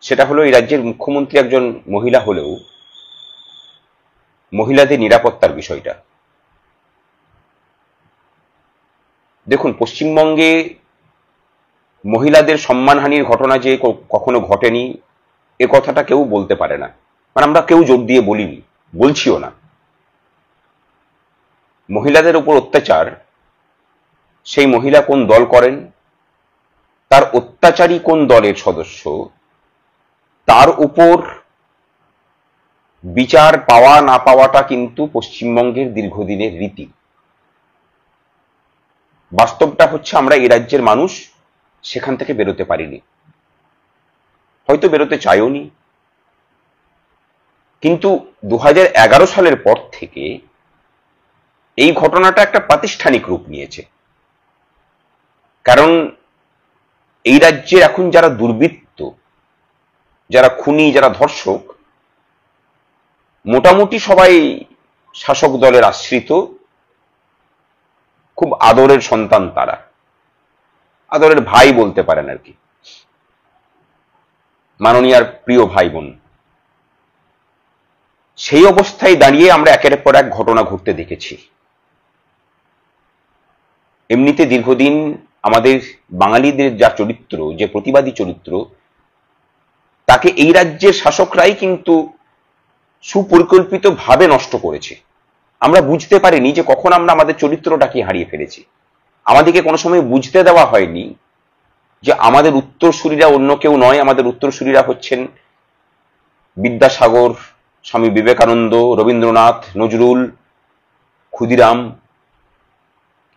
সেটা হলো এই রাজ্যের মুখ্যমন্ত্রী একজন মহিলা হলেও মহিলাদের নিরাপত্তার বিষয়টা। দেখুন, পশ্চিমবঙ্গে মহিলাদের সম্মানহানির ঘটনা যে কখনো ঘটেনি এ কথাটা কেউ বলতে পারে না, মানে আমরা কেউ জোর দিয়ে বলিনি, বলছিও না। মহিলাদের উপর অত্যাচার, সেই মহিলা কোন দল করেন, তার অত্যাচারী কোন দলের সদস্য, তার উপর বিচার পাওয়া না পাওয়াটা কিন্তু পশ্চিমবঙ্গের দীর্ঘদিনের রীতি। বাস্তবটা হচ্ছে আমরা এই রাজ্যের মানুষ সেখান থেকে বেরোতে পারিনি, হয়তো বেরোতে চাইওনি, কিন্তু 2011 সালের পর থেকে এই ঘটনাটা একটা প্রাতিষ্ঠানিক রূপ নিয়েছে। কারণ এই রাজ্যের এখন যারা দুর্বৃত্ত, যারা খুনি, যারা ধর্ষক, মোটামুটি সবাই শাসক দলের আশ্রিত, খুব আদরের সন্তান, তারা আদরের ভাই বলতে পারেন আর কি, মাননীয়ার প্রিয় ভাই বোন। সেই অবস্থায় দাঁড়িয়ে আমরা একের পর এক ঘটনা ঘটতে দেখেছি। এমনিতে দীর্ঘদিন আমাদের বাঙালিদের যা চরিত্র, যে প্রতিবাদী চরিত্র, তাকে এই রাজ্যের শাসকরাই কিন্তু সুপরিকল্পিতভাবে নষ্ট করেছে। আমরা বুঝতে পারিনি যে কখন আমরা আমাদের চরিত্রটাকে হারিয়ে ফেলেছি। আমাদেরকে কোনো সময় বুঝতে দেওয়া হয়নি যে আমাদের উত্তরসূরিরা অন্য কেউ নয়, আমাদের উত্তরসূরিরা হচ্ছেন বিদ্যাসাগর, স্বামী বিবেকানন্দ, রবীন্দ্রনাথ, নজরুল, ক্ষুদিরাম,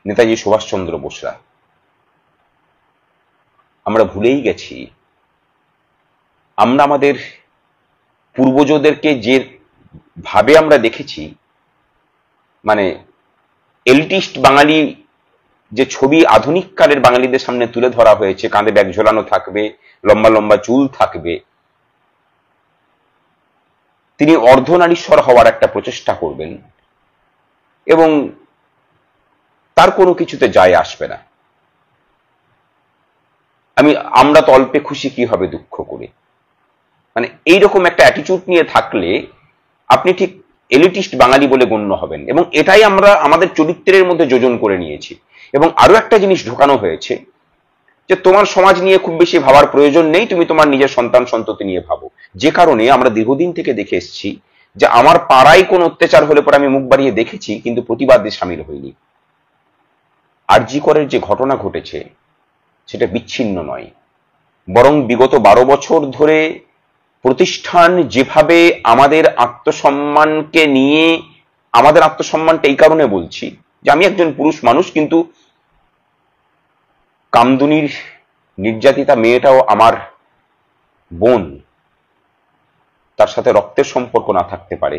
নেতাজি সুভাষচন্দ্র বোসরা। আমরা ভুলেই গেছি আমরা আমাদের পূর্বজদেরকে যে ভাবে আমরা দেখেছি, মানে এলিটিস্ট বাঙালি যে ছবি আধুনিক কালের বাঙালিদের সামনে তুলে ধরা হয়েছে, কাঁধে ব্যাগ ঝোলানো থাকবে, লম্বা লম্বা চুল থাকবে, তিনি অর্ধনারীশ্বর হওয়ার একটা প্রচেষ্টা করবেন এবং তার কোনো কিছুতে যায় আসবে না। আমরা তো অল্পে খুশি, কি হবে দুঃখ করে, মানে এইরকম একটা অ্যাটিটিউড নিয়ে থাকলে আপনি ঠিক এলিটিস্ট বাঙালি বলে গণ্য হবেন। এবং এটাই আমরা আমাদের চরিত্রের মধ্যে যোজন করে নিয়েছি। এবং আরো একটা জিনিস ঢোকানো হয়েছে যে তোমার সমাজ নিয়ে খুব বেশি ভাবার প্রয়োজন নেই, তুমি তোমার নিজের সন্তান সন্ততি নিয়ে ভাবো। যে কারণে আমরা দীর্ঘদিন থেকে দেখে এসেছি যে আমার পাড়ায় কোন অত্যাচার হলে পরে আমি মুখ বাড়িয়ে দেখেছি, কিন্তু প্রতিবাদে সামিল হইনি। আরজি করের যে ঘটনা ঘটেছে সেটা বিচ্ছিন্ন নয়, বরং বিগত 12 বছর ধরে প্রতিষ্ঠান যেভাবে আমাদের আত্মসম্মানকে নিয়ে, আমাদের আত্মসম্মানটা এই কারণে বলছি যে আমি একজন পুরুষ মানুষ, কিন্তু কামদুনির নির্যাতিতা মেয়েটাও আমার বোন, তার সাথে রক্তের সম্পর্ক না থাকতে পারে,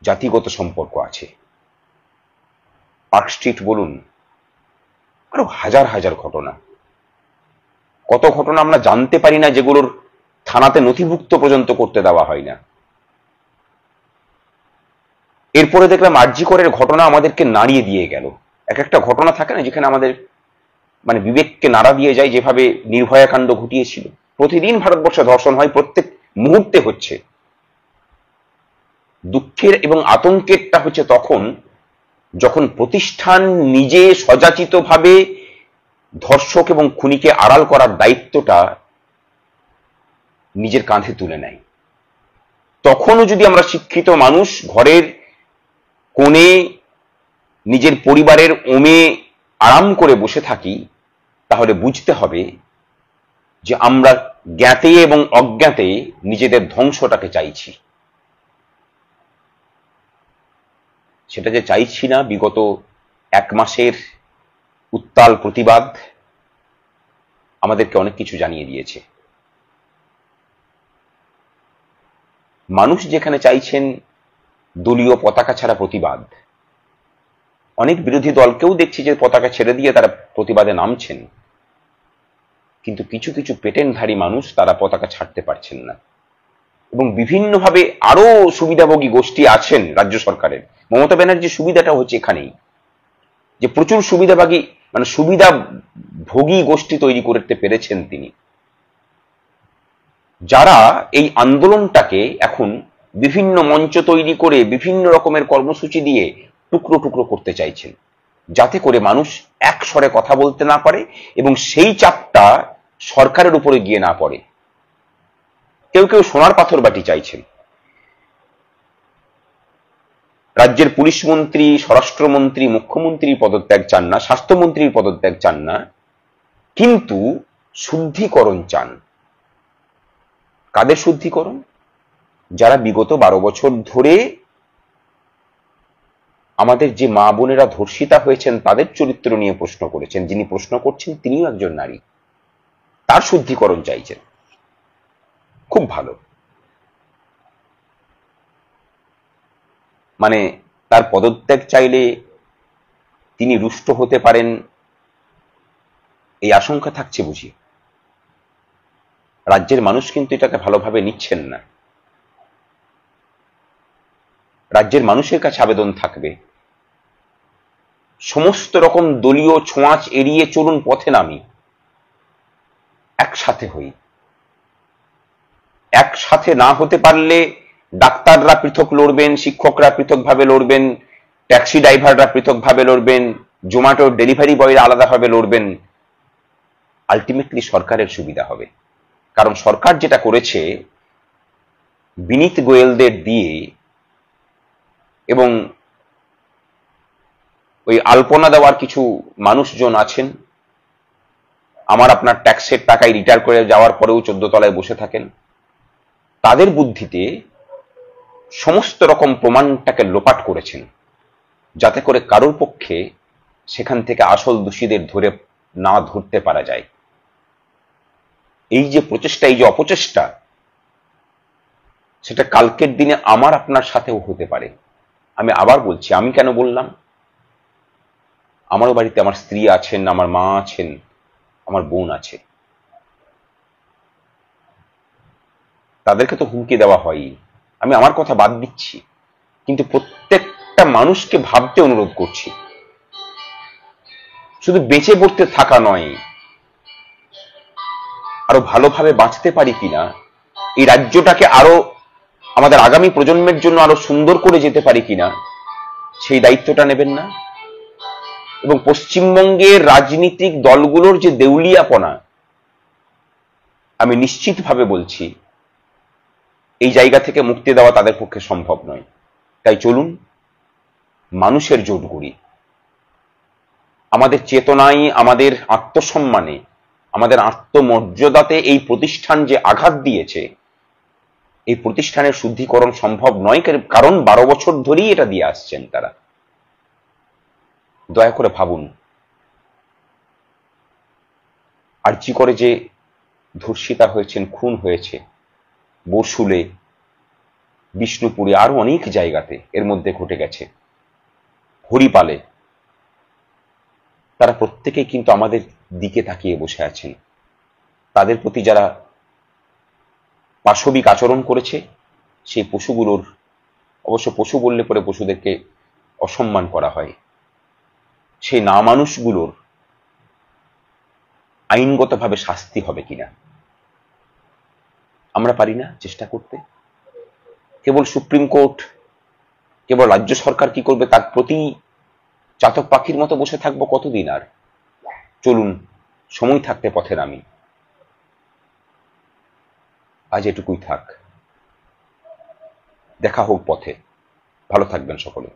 জাতিগত সম্পর্ক আছে। পার্ক স্ট্রিট বলুন, আরো হাজার হাজার ঘটনা, কত ঘটনা আমরা জানতে পারি না, যেগুলোর থানাতে নথিভুক্ত পর্যন্ত করতে দেওয়া হয় না। এরপরে দেখলাম আরজি করের ঘটনা আমাদেরকে নাড়িয়ে দিয়ে গেল। এক একটা ঘটনা থাকে না যেখানে আমাদের মানে বিবেককে নাড়া দিয়ে যায়, যেভাবে নির্ভয়া কাণ্ড ঘটিয়েছিল। প্রতিদিন ভারতবর্ষে ধর্ষণ হয়, প্রত্যেক মুহূর্তে হচ্ছে। দুঃখের এবং আতঙ্কেরটা হচ্ছে তখন যখন প্রতিষ্ঠান নিজে সজাচিতভাবে ধর্ষক এবং খুনিকে আড়াল করার দায়িত্বটা নিজের কাঁধে তুলে নেয়। তখনও যদি আমরা শিক্ষিত মানুষ ঘরের কোণে নিজের পরিবারের ওমে আরাম করে বসে থাকি, তাহলে বুঝতে হবে যে আমরা জ্ঞাতে এবং অজ্ঞাতে নিজেদের ধ্বংসটাকে চাইছি। সেটা যে চাইছি না, বিগত 1 মাসের উত্তাল প্রতিবাদ আমাদেরকে অনেক কিছু জানিয়ে দিয়েছে। মানুষ যেখানে চাইছেন দলীয় পতাকা ছাড়া প্রতিবাদ, অনেক বিরোধী দলকেও দেখছি যে পতাকা ছেড়ে দিয়ে তারা প্রতিবাদে নামছেন, কিন্তু কিছু কিছু পেটেন্টধারী মানুষ তারা পতাকা ছাড়তে পারছেন না। এবং বিভিন্নভাবে আরো সুবিধাভোগী গোষ্ঠী আছেন রাজ্য সরকারের। মমতা ব্যানার্জির সুবিধাটা হচ্ছে এখানেই যে প্রচুর সুবিধাভোগী, মানে সুবিধাভোগী গোষ্ঠী তৈরি করতে পেরেছেন তিনি। যারা এই আন্দোলনটাকে এখন বিভিন্ন মঞ্চ তৈরি করে বিভিন্ন রকমের কর্মসূচি দিয়ে টুকরো টুকরো করতে চাইছেন, যাতে করে মানুষ এক স্বরে কথা বলতে না পারে এবং সেই চাপটা সরকারের উপরে গিয়ে না পড়ে। কেউ কেউ সোনার পাথর বাটি চাইছেন। রাজ্যের পুলিশ মন্ত্রী, স্বরাষ্ট্রমন্ত্রী, মুখ্যমন্ত্রীর পদত্যাগ চান না, স্বাস্থ্যমন্ত্রীর পদত্যাগ চান না, কিন্তু শুদ্ধিকরণ চান। কাদের শুদ্ধিকরণ? যারা বিগত 12 বছর ধরে আমাদের যে মা বোনেরা ধর্ষিতা হয়েছেন তাদের চরিত্র নিয়ে প্রশ্ন করেছেন। যিনি প্রশ্ন করছেন তিনিও একজন নারী, তার শুদ্ধিকরণ চাইছেন। খুব ভালো। মানে তার পদত্যাগ চাইলে তিনি রুষ্ট হতে পারেন এই আশঙ্কা থাকছে বুঝি? রাজ্যের মানুষ কিন্তু এটাকে ভালোভাবে নিচ্ছেন না। রাজ্যের মানুষের কাছে আবেদন থাকবে, সমস্ত রকম দলীয় ছোঁয়াচ এড়িয়ে চলুন, পথে নামি, একসাথে হই। একসাথে না হতে পারলে ডাক্তাররা পৃথক লড়বেন, শিক্ষকরা পৃথকভাবে লড়বেন, ট্যাক্সি ড্রাইভাররা পৃথকভাবে লড়বেন, জোম্যাটোর ডেলিভারি বয়রা আলাদাভাবে লড়বেন। আলটিমেটলি সরকারের সুবিধা হবে। কারণ সরকার যেটা করেছে বিনীত গোয়েলদের দিয়ে এবং ওই আলপনা দেওয়ার কিছু মানুষজন আছেন, আমার আপনার ট্যাক্সের টাকায় রিটায়ার করে যাওয়ার পরেও 14 তলায় বসে থাকেন, তাদের বুদ্ধিতে সমস্ত রকম প্রমাণটাকে লোপাট করেছেন, যাতে করে কারোর পক্ষে সেখান থেকে আসল দোষীদের ধরে না ধরতে পারা যায়। এই যে প্রচেষ্টা, এই যে অপচেষ্টা, সেটা কালকের দিনে আমার আপনার সাথেও হতে পারে। আমি আবার বলছি, আমি কেন বললাম? আমারও বাড়িতে আমার স্ত্রী আছেন, আমার মা আছেন, আমার বোন আছে, তাদেরকে তো হুমকি দেওয়া হয়ই। আমি আমার কথা বাদ দিচ্ছি, কিন্তু প্রত্যেকটা মানুষকে ভাবতে অনুরোধ করছি, শুধু বেঁচে পড়তে থাকা নয়, আরো ভালোভাবে বাঁচতে পারি কিনা, এই রাজ্যটাকে আরো আমাদের আগামী প্রজন্মের জন্য আরো সুন্দর করে যেতে পারি কিনা, সেই দায়িত্বটা নেবেন না? এবং পশ্চিমবঙ্গের রাজনীতিক দলগুলোর যে দেউলিয়াপনা, আমি নিশ্চিতভাবে বলছি এই জায়গা থেকে মুক্তি দেওয়া তাদের পক্ষে সম্ভব নয়। তাই চলুন মানুষের জোট গড়ি। আমাদের চেতনায়, আমাদের আত্মসম্মানে, আমাদের আত্মমর্যাদাতে এই প্রতিষ্ঠান যে আঘাত দিয়েছে, এই প্রতিষ্ঠানের শুদ্ধিকরণ সম্ভব নয়, কারণ 12 বছর ধরেই এটা দিয়ে আসছেন তারা। দয়া করে ভাবুন, আরজি করে যে ধর্ষিতা হয়েছেন, খুন হয়েছে, বরশুলে, বিষ্ণুপুরে, আরো অনেক জায়গাতে এর মধ্যে ঘটে গেছে, হরিপালে, তারা প্রত্যেকেই কিন্তু আমাদের দিকে তাকিয়ে বসে আছেন। তাদের প্রতি যারা পাশবিক আচরণ করেছে, সেই পশুগুলোর, অবশ্য পশু বললে পরে পশুদেরকে অসম্মান করা হয়, সেই না মানুষগুলোর আইনগতভাবে শাস্তি হবে কিনা আমরা পারি না চেষ্টা করতে? কেবল সুপ্রিম কোর্ট, কেবল রাজ্য সরকার কি করবে তার প্রতি চাতক পাখির মতো বসে থাকবো কতদিন আর? চলুন সময় থাকতে পথে নামি। আজ এটুকুই থাক, দেখা হোক পথে। ভালো থাকবেন সকলে।